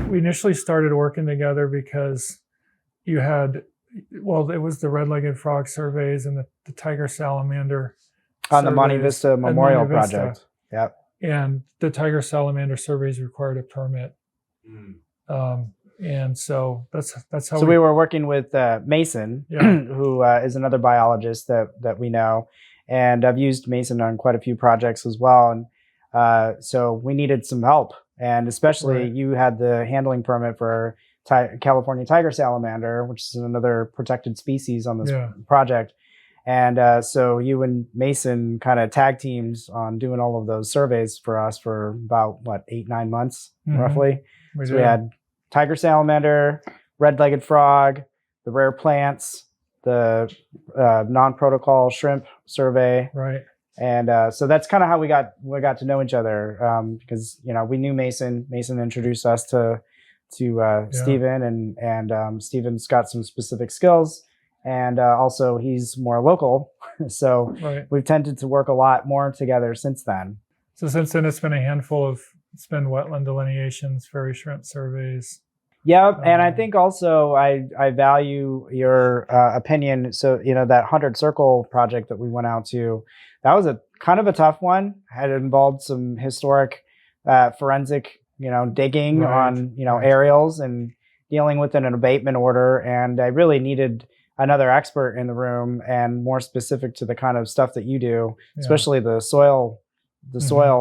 We initially started working together because you had, well, it was the red-legged frog surveys and the tiger salamander on the Monte Vista Memorial Project. Yep. And the tiger salamander surveys required a permit. And so that's how. So we were working with Mason, Yeah. who is another biologist that we know, and I've used Mason on quite a few projects as well. And so we needed some help, and especially Right. you had the handling permit for California tiger salamander, which is another protected species on this Yeah. project. And so you and Mason kind of tag teams on doing all of those surveys for us for about, 8-9 months, roughly. We So we had tiger salamander, red-legged frog, the rare plants, the non-protocol shrimp survey. Right. And so that's kind of how we got to know each other, because we knew Mason. Mason introduced us to Stephen, and Stephen's got some specific skills. And also he's more local. So Right. we've tended to work a lot more together since then. So since then, it's been a handful of, it's been wetland delineations, fairy shrimp surveys. Yep. And I think also I value your opinion. So, that 100 Circle project that we went out to, that was a kind of a tough one. Had involved some historic forensic, digging Right. on, Right. aerials and dealing with an abatement order. And I really needed another expert in the room and more specific to the kind of stuff that you do, especially the soil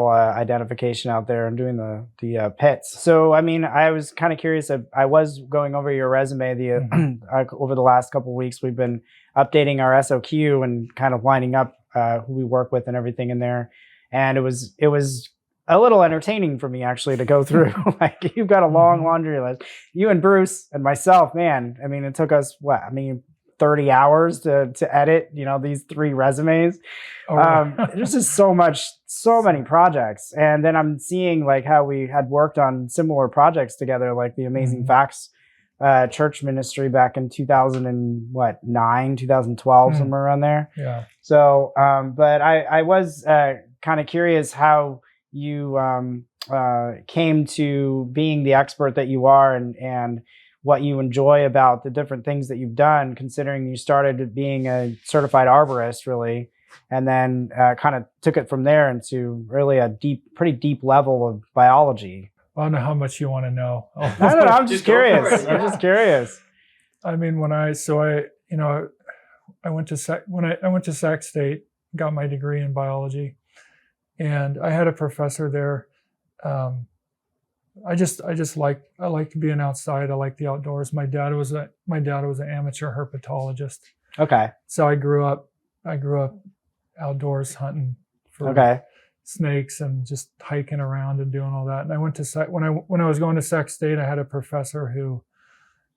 identification out there and doing the pits. So, I was kind of curious. I was going over your resume over the last couple of weeks. We've been updating our SOQ and kind of lining up who we work with and everything in there. And it was a little entertaining for me actually to go through. Like, you've got a long laundry list. You and Bruce and myself, man. It took us 30 hours to edit, these 3 resumes. There's just so many projects. And then I'm seeing like how we had worked on similar projects together, like the Amazing Facts church ministry back in 2009, 2012, somewhere around there. Yeah. So, but I was kind of curious how you came to being the expert that you are, and what you enjoy about the different things that you've done, considering you started being a certified arborist, really, and then kind of took it from there into really a pretty deep level of biology. I don't know how much you want to know. I don't know. I'm just curious. I'm just curious. I went to Sac State, got my degree in biology, and I had a professor there. I like being outside. I like the outdoors. My dad was an amateur herpetologist. Okay. So I grew up outdoors hunting for snakes and just hiking around and doing all that. And I went to when I was going to Sac State, I had a professor who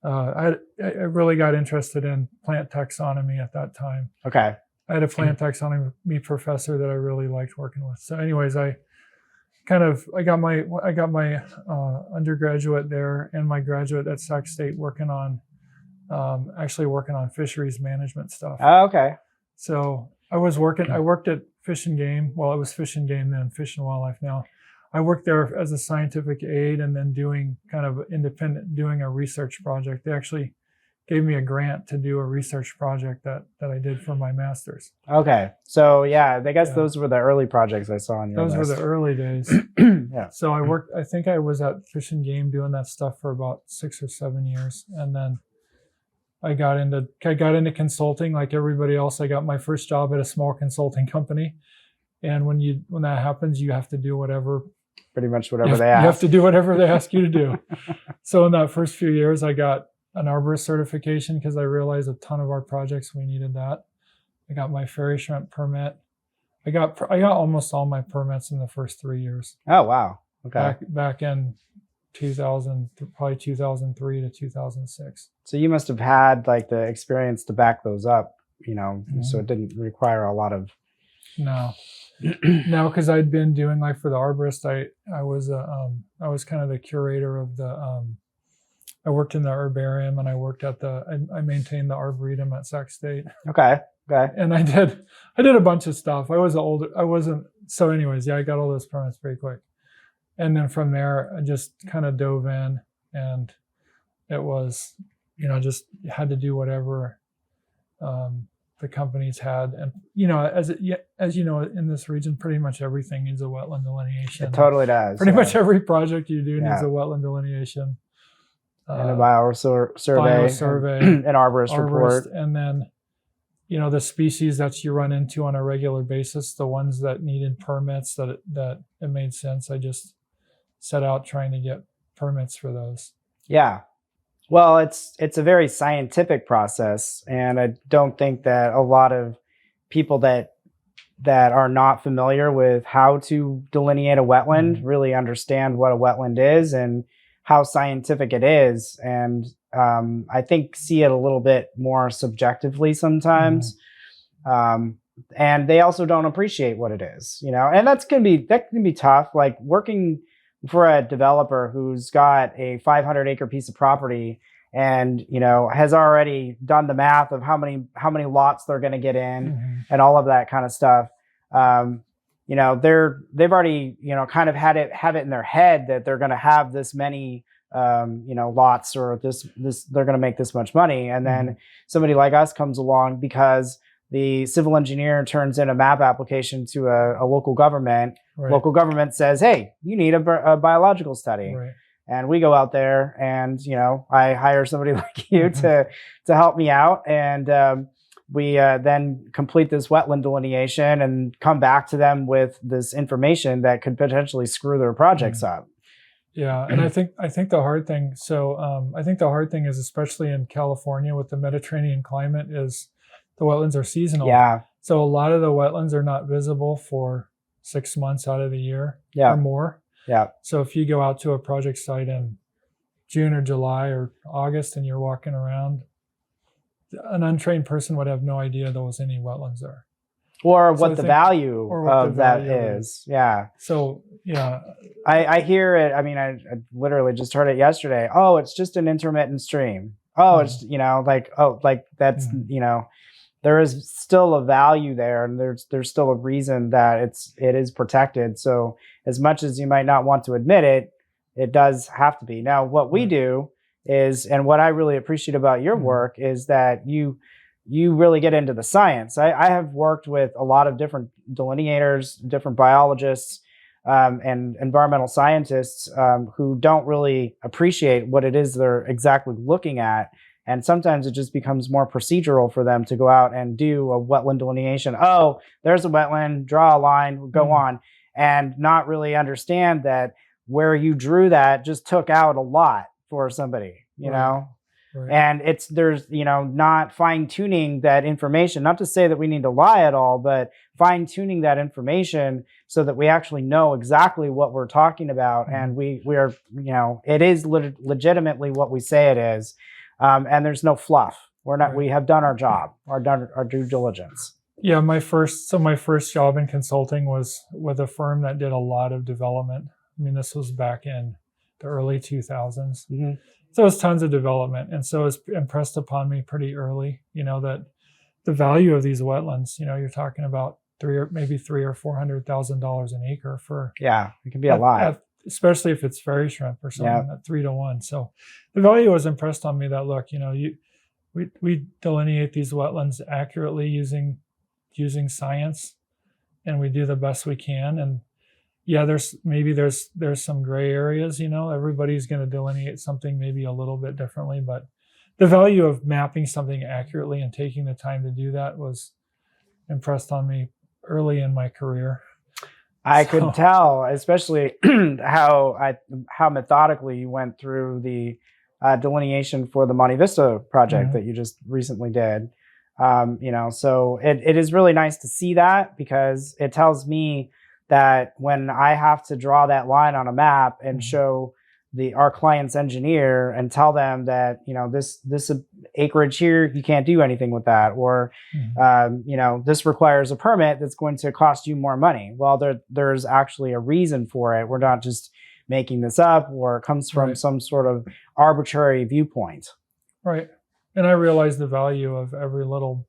I really got interested in plant taxonomy at that time. Okay. I had a plant taxonomy professor that I really liked working with. So anyways, I got my undergraduate there and my graduate at Sac State working on fisheries management stuff. Oh, okay. So I worked at Fish and Game. Well, it was Fish and Game then, Fish and Wildlife now. I worked there as a scientific aide and then doing a research project. They actually gave me a grant to do a research project that I did for my master's. Okay. So I guess those were the early projects I saw on your list. Those were the early days. Yeah. So I think I was at Fish and Game doing that stuff for about 6 or 7 years. And then I got into consulting like everybody else. I got my first job at a small consulting company. And when that happens, you have to do pretty much whatever they ask. You have to do whatever they ask you to do. So in that first few years, I got an arborist certification because I realized a ton of our projects, we needed that. I got my fairy shrimp permit. I got almost all my permits in the first 3 years. Oh, wow. Okay. Back in 2000, probably 2003 to 2006. So you must have had like the experience to back those up, so it didn't require a lot of. No, because I'd been doing like for the arborist, I was kind of the curator of the, I worked in the herbarium and I maintained the arboretum at Sac State. Okay. And I did a bunch of stuff. I wasn't so anyways, yeah, I got all those permits pretty quick. And then from there, I just kind of dove in, and it was, just had to do whatever the companies had. And, as you know, in this region, pretty much everything needs a wetland delineation. It totally does. Pretty much every project you do needs Yeah. a wetland delineation. And a biosurvey, an arborist report. And then, the species that you run into on a regular basis, the ones that needed permits, that it made sense. I just set out trying to get permits for those. Yeah. Well, it's a very scientific process, and I don't think that a lot of people that are not familiar with how to delineate a wetland really understand what a wetland is and how scientific it is. And I think see it a little bit more subjectively sometimes. And they also don't appreciate what it is, and that can be tough. Like working for a developer who's got a 500-acre piece of property and, has already done the math of how many lots they're going to get in and all of that kind of stuff. They've already, kind of have it in their head that they're going to have this many, lots, or this, they're going to make this much money. And then somebody like us comes along because the civil engineer turns in a map application to a local government. Right. Local government says, hey, you need a biological study. Right. And we go out there and, I hire somebody like you to help me out. And we then complete this wetland delineation and come back to them with this information that could potentially screw their projects up. Yeah. And I think the hard thing, is, especially in California with the Mediterranean climate, is the wetlands are seasonal. Yeah. So a lot of the wetlands are not visible for 6 months out of the year or more. Yeah. So if you go out to a project site in June or July or August and you're walking around, an untrained person would have no idea there was any wetlands there. Or what the value of that is. Yeah. So, yeah. I hear it. I mean, I literally just heard it yesterday. Oh, it's just an intermittent stream. Oh, it's, that's, there is still a value there, and there's still a reason that it is protected. So as much as you might not want to admit it, it does have to be. Now, what we do is, and what I really appreciate about your work is that you really get into the science. I have worked with a lot of different delineators, different biologists, and environmental scientists who don't really appreciate what it is they're exactly looking at. And sometimes it just becomes more procedural for them to go out and do a wetland delineation. Oh, there's a wetland, draw a line, go on, and not really understand that where you drew that just took out a lot for somebody, you know? Right. And there's not fine tuning that information, not to say that we need to lie at all, but fine tuning that information so that we actually know exactly what we're talking about. And we are, it is legitimately what we say it is. And there's no fluff. We have done our job, our due diligence. Yeah. My first job in consulting was with a firm that did a lot of development. I mean, this was back in the early 2000s. So it was tons of development. And so it was impressed upon me pretty early, that the value of these wetlands, you're talking about $300,000 or $400,000 an acre for. Yeah, it can be a lot. Especially if it's fairy shrimp or something at 3 to 1. So the value was impressed on me that, look, we delineate these wetlands accurately using science, and we do the best we can. And yeah, there's some gray areas, everybody's going to delineate something maybe a little bit differently, but the value of mapping something accurately and taking the time to do that was impressed on me early in my career. I could tell, especially how methodically you went through the delineation for the Monte Vista project that you just recently did. So it is really nice to see that, because it tells me that when I have to draw that line on a map and show our client's engineer and tell them that, this acreage here, you can't do anything with that, or, this requires a permit that's going to cost you more money. Well, there's actually a reason for it. We're not just making this up, or it comes from some sort of arbitrary viewpoint. Right. And I realize the value of every little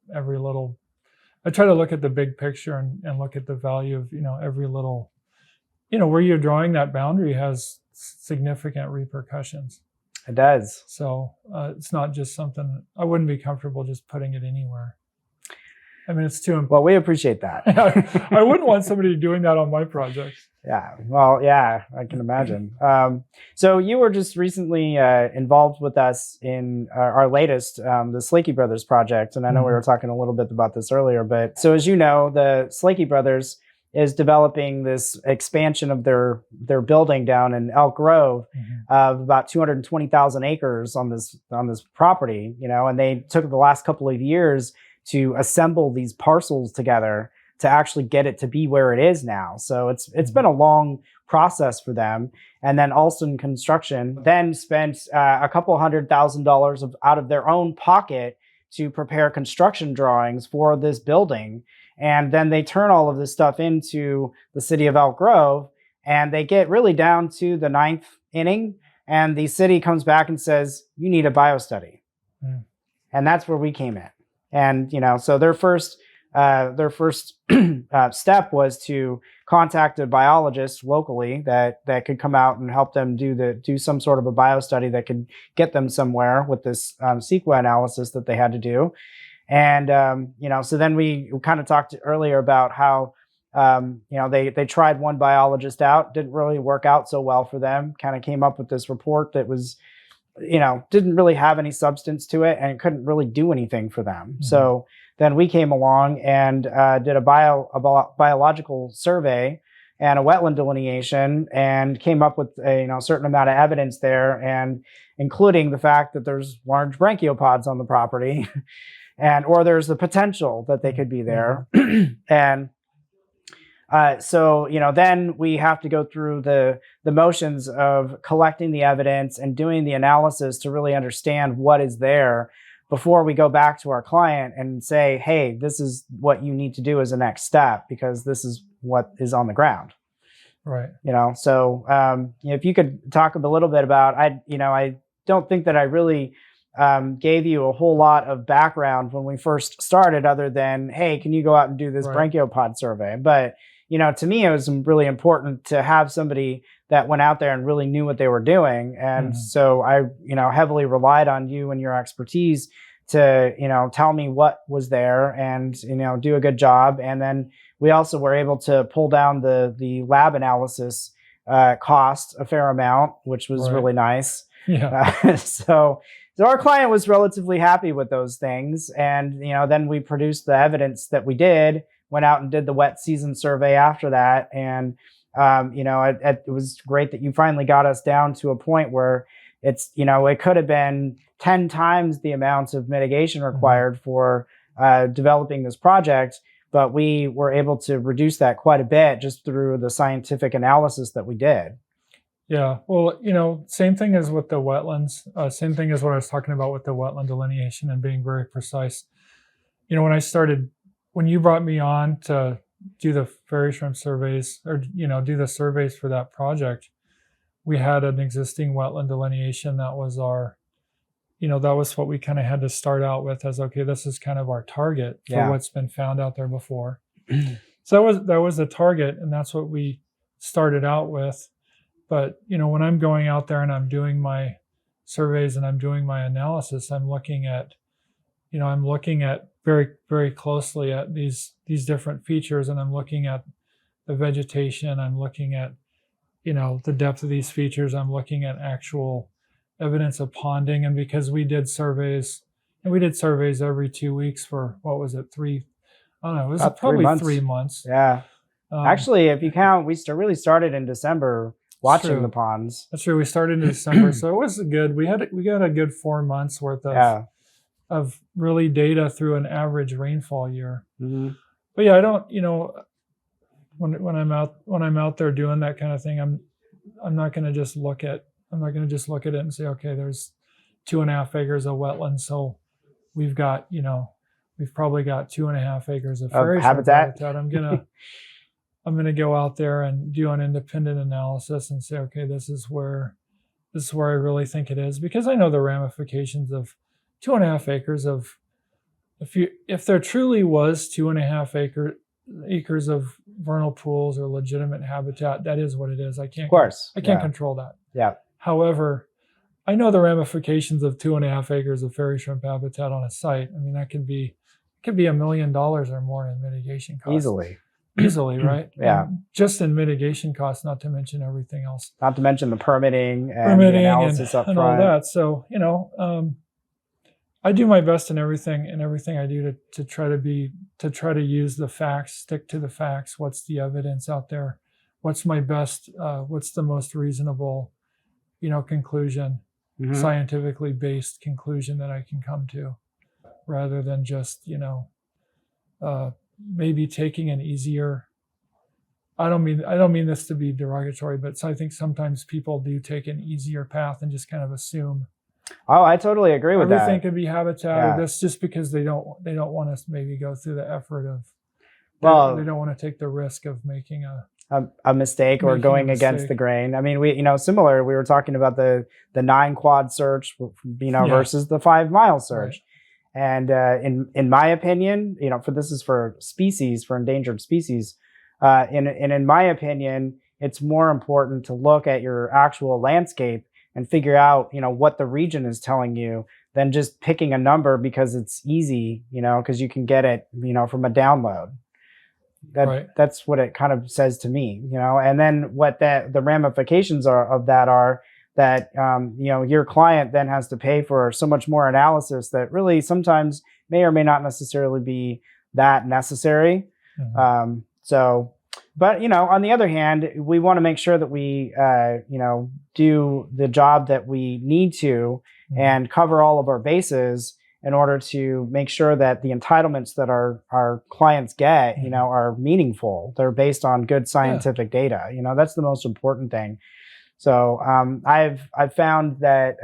I try to look at the big picture and look at the value of, every little, where you're drawing that boundary has significant repercussions. It does. So it's not just something, I wouldn't be comfortable just putting it anywhere. I mean, it's too important. Well, we appreciate that. I wouldn't want somebody doing that on my projects. Yeah. Well, yeah, I can imagine. So you were just recently involved with us in our latest, the Slakey Brothers project. And I know we were talking a little bit about this earlier, but so as you know, the Slakey Brothers is developing this expansion of their building down in Elk Grove of about 220,000 acres on this property, and they took the last couple of years to assemble these parcels together to actually get it to be where it is now. So it's been a long process for them. And then Alston Construction then spent a couple $100,000 out of their own pocket to prepare construction drawings for this building. And then they turn all of this stuff into the city of Elk Grove, and they get really down to the 9th inning, and the city comes back and says, you need a biostudy. And that's where we came in. And, so their first step was to contact a biologist locally that could come out and help them do some sort of a biostudy that could get them somewhere with this CEQA analysis that they had to do. And, so then we kind of talked earlier about how, they tried one biologist out, didn't really work out so well for them, kind of came up with this report that was, didn't really have any substance to it, and it couldn't really do anything for them. So then we came along and did a biological survey and a wetland delineation, and came up with a certain amount of evidence there, and including the fact that there's large brachiopods on the property. Or there's the potential that they could be there. And so, then we have to go through the motions of collecting the evidence and doing the analysis to really understand what is there before we go back to our client and say, hey, this is what you need to do as a next step, because this is what is on the ground. Right. So if you could talk a little bit about, I don't think that I really gave you a whole lot of background when we first started, other than, hey, can you go out and do this branchiopod survey? But, to me, it was really important to have somebody that went out there and really knew what they were doing. And so I, heavily relied on you and your expertise to, tell me what was there and, do a good job. And then we also were able to pull down the lab analysis cost a fair amount, which was really nice. Yeah. So our client was relatively happy with those things. And, then we produced the evidence that we did, went out and did the wet season survey after that. And, it was great that you finally got us down to a point where it's, it could have been 10 times the amount of mitigation required for developing this project. But we were able to reduce that quite a bit just through the scientific analysis that we did. Yeah. Well, same thing as with the wetlands. Same thing as what I was talking about with the wetland delineation and being very precise. When you brought me on to do the fairy shrimp surveys, or, do the surveys for that project, we had an existing wetland delineation that was our, that was what we kind of had to start out with as, okay, this is kind of our target for what's been found out there before. So that was the target, and that's what we started out with. But, when I'm going out there and I'm doing my surveys and I'm doing my analysis, I'm looking at very, very closely at these different features, and I'm looking at the vegetation. I'm looking at, the depth of these features. I'm looking at actual evidence of ponding. And because we did surveys every 2 weeks for, what was it, I don't know, it was about probably 3 months. Yeah. Actually, if you count, we really started in December watching the ponds. That's true. We started in December, so it was good. We got a good 4 months worth of really data through an average rainfall year. But yeah, I don't, when I'm out there doing that kind of thing, I'm not going to just look at it and say, okay, there's 2.5 acres of wetland, so we've probably got 2.5 acres of fairy habitat. I'm gonna go out there and do an independent analysis and say, okay, this is where I really think it is, because I know the ramifications of 2.5 acres of if there truly was 2.5 acres of vernal pools or legitimate habitat, that is what it is. I can't control that. Yeah. However, I know the ramifications of 2.5 acres of fairy shrimp habitat on a site. I mean, that could be $1 million or more in mitigation costs. Easily, right? Yeah. And just in mitigation costs, not to mention everything else. Not to mention the permitting and the analysis up and front. all that. So, I do my best in everything I do to try to use the facts, stick to the facts. What's the evidence out there? What's the most reasonable, conclusion, scientifically based conclusion that I can come to, rather than just, maybe taking an easier. I don't mean this to be derogatory, but I think sometimes people do take an easier path and just kind of assume. Oh, I totally agree with that. Everything could be habitat, or this, just because they don't want us to maybe go through the effort of. Well, they don't want to take the risk of making a mistake or going against the grain. I mean, we similar. We were talking about the 9 quad search, versus the 5 mile search. Right. And in my opinion, this is for endangered species. In my opinion, it's more important to look at your actual landscape and figure out, what the region is telling you than just picking a number because it's easy, because you can get it, from a download. That's what it kind of says to me, and then what the ramifications of that are that, your client then has to pay for so much more analysis that really sometimes may or may not necessarily be that necessary. Mm-hmm. But, on the other hand, we want to make sure that we, do the job that we need to and cover all of our bases in order to make sure that the entitlements that our clients get, are meaningful. They're based on good scientific data. That's the most important thing. So I've found that,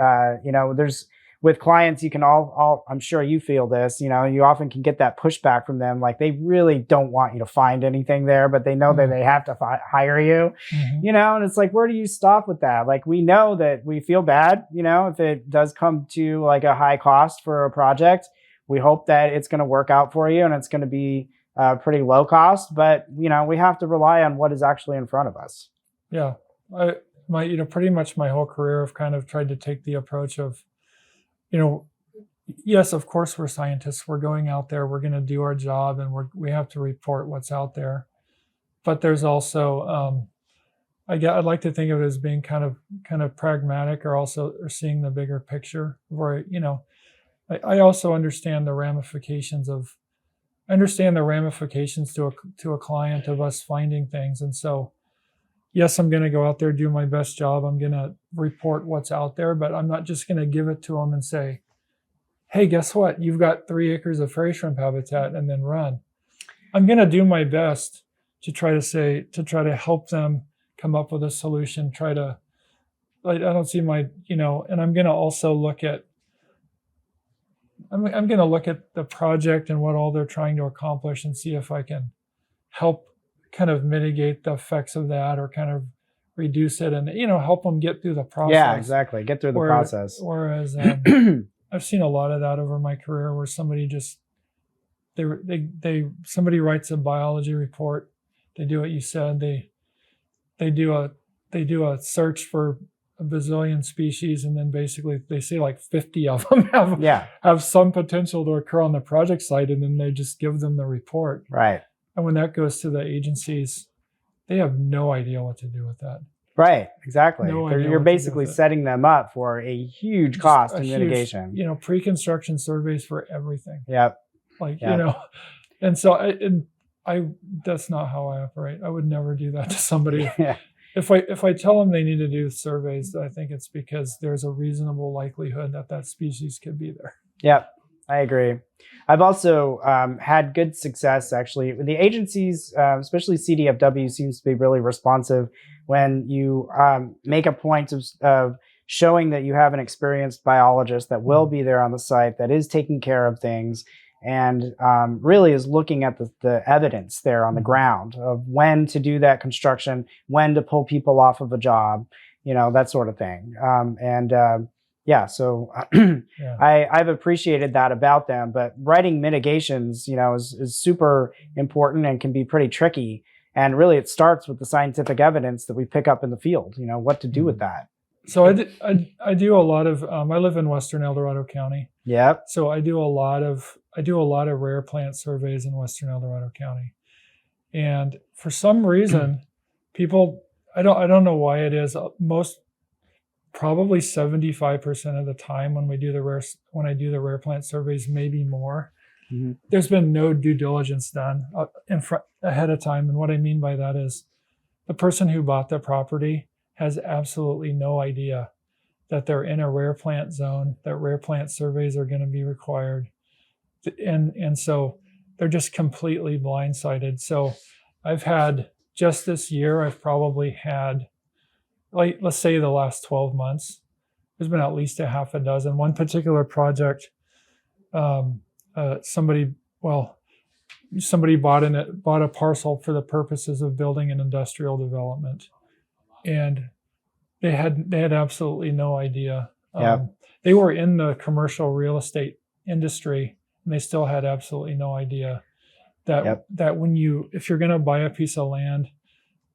there's, with clients, you can I'm sure you feel this, you often can get that pushback from them. Like, they really don't want you to find anything there, but they know that they have to hire you, and it's like, where do you stop with that? Like, we know that we feel bad, if it does come to like a high cost for a project. We hope that it's going to work out for you and it's going to be pretty low cost, but we have to rely on what is actually in front of us. Yeah. Pretty much my whole career, I've kind of tried to take the approach of, yes, of course we're scientists. We're going out there. We're going to do our job, and we have to report what's out there. But there's also, I'd like to think of it as being kind of pragmatic, or seeing the bigger picture. Where I also understand the ramifications to a client of us finding things, and so. Yes, I'm going to go out there, do my best job. I'm going to report what's out there, but I'm not just going to give it to them and say, hey, guess what? You've got 3 acres of fairy shrimp habitat, and then run. I'm going to do my best to try to help them come up with a solution. I don't see and I'm going to also look at, I'm going to look at the project and what all they're trying to accomplish and see if I can help kind of mitigate the effects of that, or kind of reduce it, and help them get through the process. Yeah, exactly. Get through the process. Whereas I've seen a lot of that over my career, where somebody just somebody writes a biology report. They do what you said. They do a search for a bazillion species, and then basically they say like 50 of them have some potential to occur on the project site, and then they just give them the report. Right. And when that goes to the agencies, they have no idea what to do with that. Right, exactly. You're basically setting them up for a huge cost in mitigation. Pre-construction surveys for everything. Yep. And so I that's not how I operate. I would never do that to somebody. Yeah. If I tell them they need to do surveys, I think it's because there's a reasonable likelihood that species could be there. Yep. I agree. I've also had good success, actually. The agencies, especially CDFW, seems to be really responsive when you make a point of showing that you have an experienced biologist that will be there on the site, that is taking care of things, and really is looking at the evidence there on the ground of when to do that construction, when to pull people off of a job, that sort of thing. Yeah, so Yeah. I've appreciated that about them, but writing mitigations, is super important and can be pretty tricky. And really, it starts with the scientific evidence that we pick up in the field. What to do with that. So I do a lot of I live in Western El Dorado County. Yep. So I do a lot of rare plant surveys in Western El Dorado County, and for some reason, people I don't know why it is. Probably 75% of the time when I do the rare plant surveys, maybe more, there's been no due diligence done ahead of time. And what I mean by that is the person who bought the property has absolutely no idea that they're in a rare plant zone, that rare plant surveys are going to be required. And so they're just completely blindsided. So I've had, just this year, I've probably had, like, let's say the last 12 months, there's been at least a half a dozen. One particular project, somebody bought a parcel for the purposes of building an industrial development, and they had absolutely no idea. They were in the commercial real estate industry, and they still had absolutely no idea that if you're going to buy a piece of land,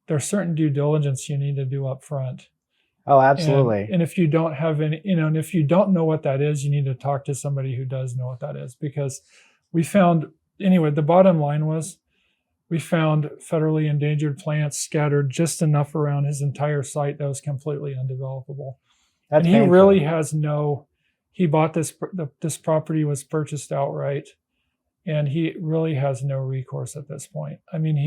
there's certain due diligence you need to do up front. Oh, absolutely. And if you don't have any, and if you don't know what that is, you need to talk to somebody who does know what that is, because the bottom line was we found federally endangered plants scattered just enough around his entire site that was completely undevelopable. That's and he painful. really he bought this property, was purchased outright, and he really has no recourse at this point. I mean,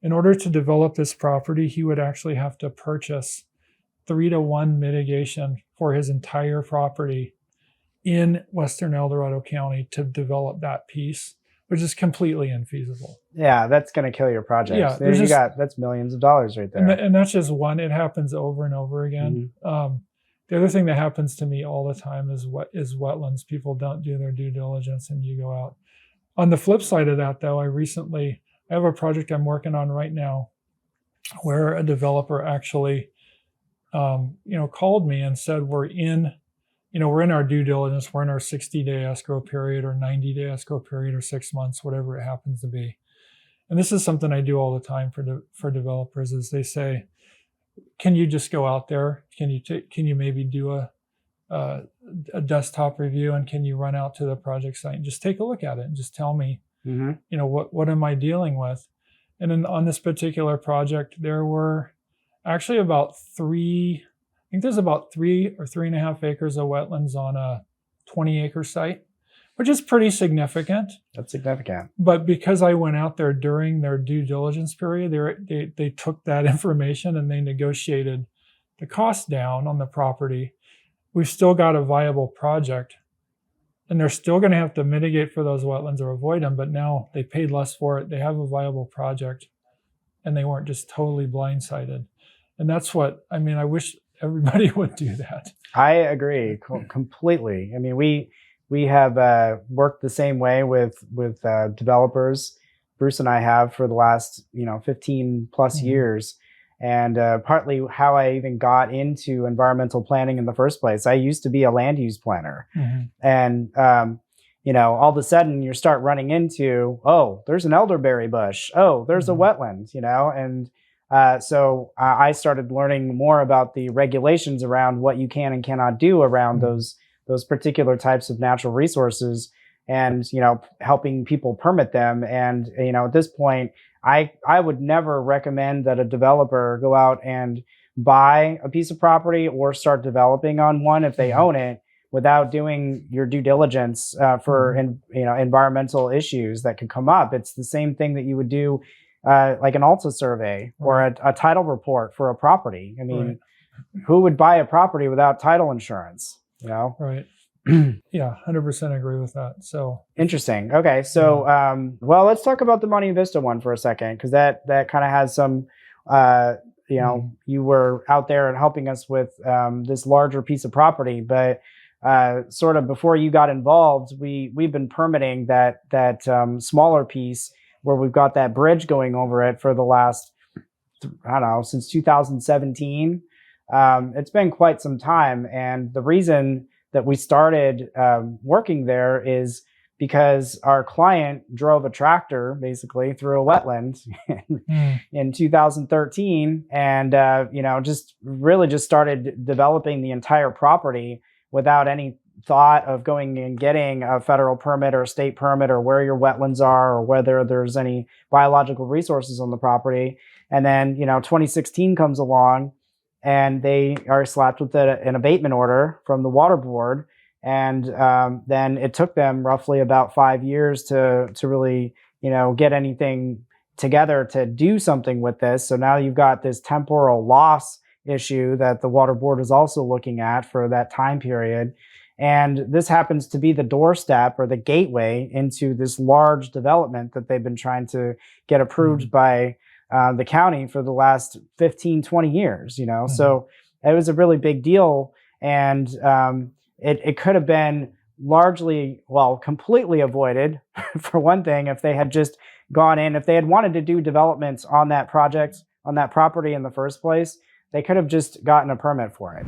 in order to develop this property, he would actually have to purchase 3-to-1 mitigation for his entire property in Western El Dorado County to develop that piece, which is completely infeasible. Yeah, that's going to kill your project. Yeah, that's millions of dollars right there. And that's just one. It happens over and over again. The other thing that happens to me all the time is wetlands. People don't do their due diligence, and you go out. On the flip side of that, though, I have a project I'm working on right now where a developer actually, called me and said, we're in our due diligence, we're in our 60-day escrow period or 90-day escrow period or 6 months, whatever it happens to be. And this is something I do all the time for developers, is they say, can you just go out there? Can you maybe do a desktop review, and can you run out to the project site and just take a look at it and just tell me, what am I dealing with? And then on this particular project, there were actually about 3 or 3.5 acres of wetlands on a 20-acre site, which is pretty significant. That's significant. But because I went out there during their due diligence period, they took that information and they negotiated the cost down on the property. We've still got a viable project, and they're still going to have to mitigate for those wetlands or avoid them, but now they paid less for it. They have a viable project, and they weren't just totally blindsided. And that's what, I wish everybody would do that. I agree completely. I mean, we have worked the same way with developers. Bruce and I have for the last 15 plus years. And partly how I even got into environmental planning in the first place. I used to be a land use planner. And, all of a sudden you start running into, oh, there's an elderberry bush. Oh, there's a wetland, and so I started learning more about the regulations around what you can and cannot do around those particular types of natural resources, and, helping people permit them. And, at this point, I would never recommend that a developer go out and buy a piece of property or start developing on one if they own it without doing your due diligence for environmental issues that could come up. It's the same thing that you would do like an ALTA survey or a title report for a property. I mean, who would buy a property without title insurance? Right. Yeah, 100% agree with that. So interesting. Okay, so well, let's talk about the Monte Vista one for a second, because that kind of has some. You were out there and helping us with this larger piece of property, but sort of before you got involved, we've been permitting that smaller piece where we've got that bridge going over it for the last, I don't know, since 2017. it's been quite some time. And the reason that we started working there is because our client drove a tractor basically through a wetland in 2013, and just really just started developing the entire property without any thought of going and getting a federal permit or a state permit or where your wetlands are or whether there's any biological resources on the property. And then 2016 comes along, and they are slapped with an abatement order from the water board. And then it took them roughly about 5 years to really, get anything together to do something with this. So now you've got this temporal loss issue that the water board is also looking at for that time period. And this happens to be the doorstep or the gateway into this large development that they've been trying to get approved by the county for the last 15, 20 years, So it was a really big deal. And it could have been completely avoided, for one thing, if they had just gone in, if they had wanted to do developments on that project, on that property in the first place, they could have just gotten a permit for it.